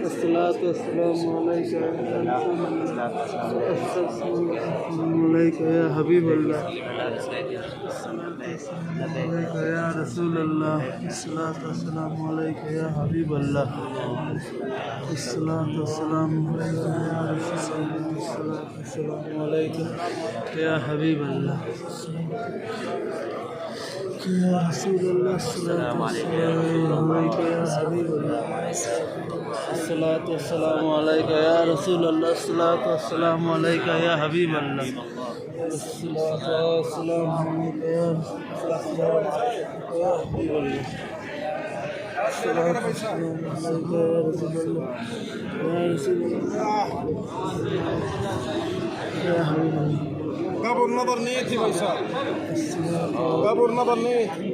الصلاة والسلام عليك يا حبيب الله. عليك يا رسول الله. الصلاة والسلام عليك يا حبيب الله. الصلاة والسلام عليك يا رسول الله. الصلاة والسلام عليك يا حبيب الله. يا رسول الله. الصلاة والسلام عليك يا حبيب الله. الصلاة والسلام عليك يا رسول الله. الصلاة والسلام عليك يا حبيب الله. الصلاة والسلام عليك يا حبيب الله. الصلاة والسلام عليك يا رسول الله. يا رسول الله يا حبيب الله. باب النظر نيتي بيسار. باب النظر نيتي.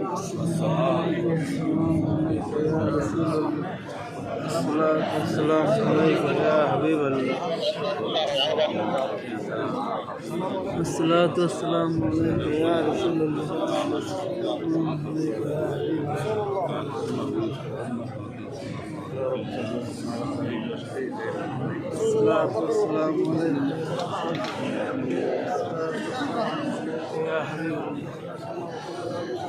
الصلاة والسلام عليك يا حبيب الله. الصلاة والسلام عليك يا رسول الله. الصلاة والسلام عليك يا حبيب الله.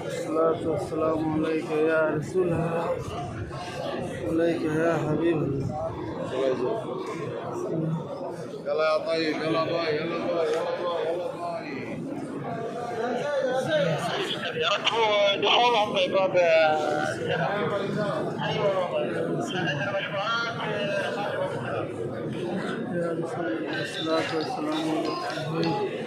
الصلاة والسلام عليك يا رسول الله. عليك يا حبيب الله. يلا يا طيب يلا باي يلا باي يلا باي يلا باي. يركبوا دخولهم في باب. يا رسول الله. الصلاة والسلام عليك.